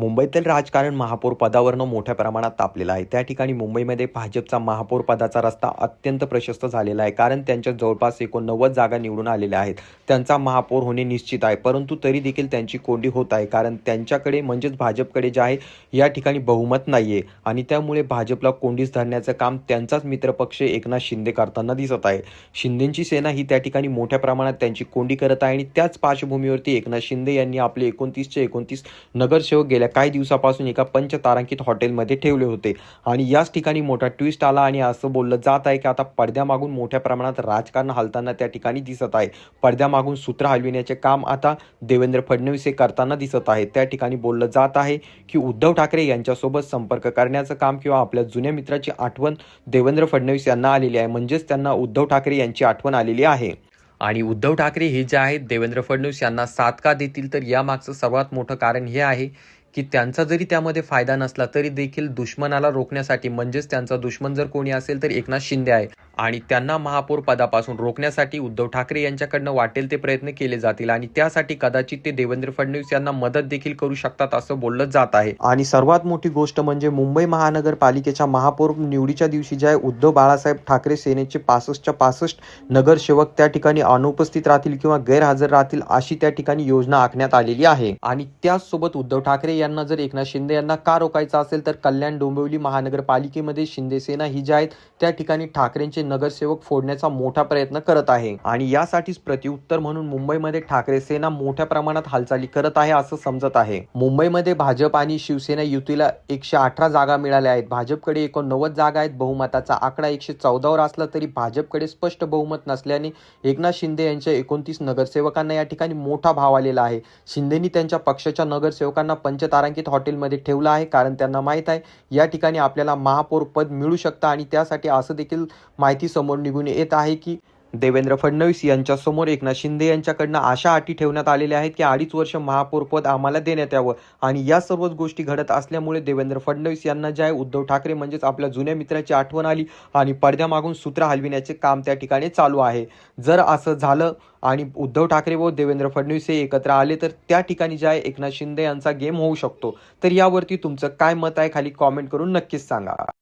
मुंबईतील राजकारण महापौर पदावरनं मोठ्या प्रमाणात तापलेलं आहे. त्या ठिकाणी मुंबईमध्ये भाजपचा महापौर पदाचा रस्ता अत्यंत प्रशस्त झालेला आहे. कारण त्यांच्या जवळपास 89 जागा निवडून आलेल्या आहेत. त्यांचा महापौर होणे निश्चित आहे. परंतु तरी देखील त्यांची कोंडी होत आहे. कारण त्यांच्याकडे म्हणजेच भाजपकडे जे आहे या ठिकाणी बहुमत नाही आहे आणि त्यामुळे भाजपला कोंडीस धरण्याचं काम त्यांचाच मित्रपक्ष एकनाथ शिंदे करताना दिसत आहे. शिंदेची सेना ही त्या ठिकाणी मोठ्या प्रमाणात त्यांची कोंडी करत आहे आणि त्याच पार्श्वभूमीवरती एकनाथ शिंदे यांनी आपले 29चे 29 नगरसेवक गेल्या काही दिवसापासून एका पंचतारांकित हॉटेलमध्ये ठेवले होते आणि याच ठिकाणी मोठा ट्विस्ट आला आणि असं बोललं जात आहे की आता पडद्यामागून मोठ्या प्रमाणात राजकारण हालताना त्या ठिकाणी दिसत आहे. पडद्यामागून सूत्र हलविण्याचे काम आता देवेंद्र फडणवीस हे करताना दिसत आहे. त्या ठिकाणी बोललं जात आहे की उद्धव ठाकरे यांच्यासोबत संपर्क करण्याचं काम किंवा आपल्या जुन्या मित्राची आठवण देवेंद्र फडणवीस यांना आलेली आहे. म्हणजेच त्यांना उद्धव ठाकरे यांची आठवण आलेली आहे आणि उद्धव ठाकरे हे जे आहेत देवेंद्र फडणवीस यांना साथ का देतील, तर यामागचं सर्वात मोठं कारण हे आहे की त्यांचा जरी त्यामध्ये फायदा नसला तरी देखील दुश्मनाला रोखण्यासाठी, म्हणजेच त्यांचा दुश्मन जर कोणी असेल तर एकनाथ शिंदे आहे आणि त्यांना महापौर पदापासून रोखण्यासाठी उद्धव ठाकरे यांच्याकडनं वाटेल ते प्रयत्न केले जातील आणि त्यासाठी कदाचित ते देवेंद्र फडणवीस यांना मदत देखील करू शकतात असं बोललं जात आहे. आणि सर्वात मोठी गोष्ट म्हणजे मुंबई महानगरपालिकेच्या महापौर निवडीच्या दिवशी जे आहे उद्धव बाळासाहेब ठाकरे सेनेचे 65च्या 65 नगरसेवक त्या ठिकाणी अनुपस्थित राहतील किंवा गैरहजर राहतील अशी त्या ठिकाणी योजना आखण्यात आलेली आहे. आणि त्याचसोबत उद्धव ठाकरे यांना जर एकनाथ शिंदे यांना का रोखायचं असेल तर कल्याण डोंबिवली महानगरपालिकेमध्ये शिंदे सेना ही जी आहेत त्या ठिकाणी ठाकरेंचे नगरसेवक फोडण्याचा मोठा प्रयत्न करत आहे आणि यासाठीच प्रत्युत्तर म्हणून मुंबईमध्ये ठाकरे सेना मोठ्या प्रमाणात हालचाली करत आहे असं समजत आहे. मुंबईमध्ये भाजप आणि शिवसेना युतीला 118 जागा मिळाल्या आहेत. भाजपकडे 89 जागा आहेत. बहुमताचा आकडा 114 वर असला तरी भाजपकडे स्पष्ट बहुमत नसल्याने एकनाथ शिंदे यांच्या 29 नगरसेवकांना या ठिकाणी मोठा भाव आलेला आहे. शिंदेनी त्यांच्या पक्षाच्या नगरसेवकांना पंचतारांकित हॉटेलमध्ये ठेवलं आहे कारण त्यांना माहीत आहे या ठिकाणी आपल्याला महापौर पद मिळू शकतं आणि त्यासाठी असं देखील माहिती समोर निघून येत आहे की देवेंद्र फडणवीस यांच्या समोर एकनाथ शिंदे यांच्याकडनं अशा अटी ठेवण्यात आलेल्या आहेत की 2.5 वर्ष महापौर पद आम्हाला देण्यात यावं आणि या सर्वच गोष्टी घडत असल्यामुळे देवेंद्र फडणवीस यांना जे आहे उद्धव ठाकरे म्हणजेच आपल्या जुन्या मित्राची आठवण आली आणि पडद्यामागून सूत्र हलविण्याचे काम त्या ठिकाणी चालू आहे. जर असं झालं आणि उद्धव ठाकरे व देवेंद्र फडणवीस हे एकत्र आले तर त्या ठिकाणी जे आहे एकनाथ शिंदे यांचा गेम होऊ शकतो. तर यावरती तुमचं काय मत आहे खाली कॉमेंट करून नक्कीच सांगा.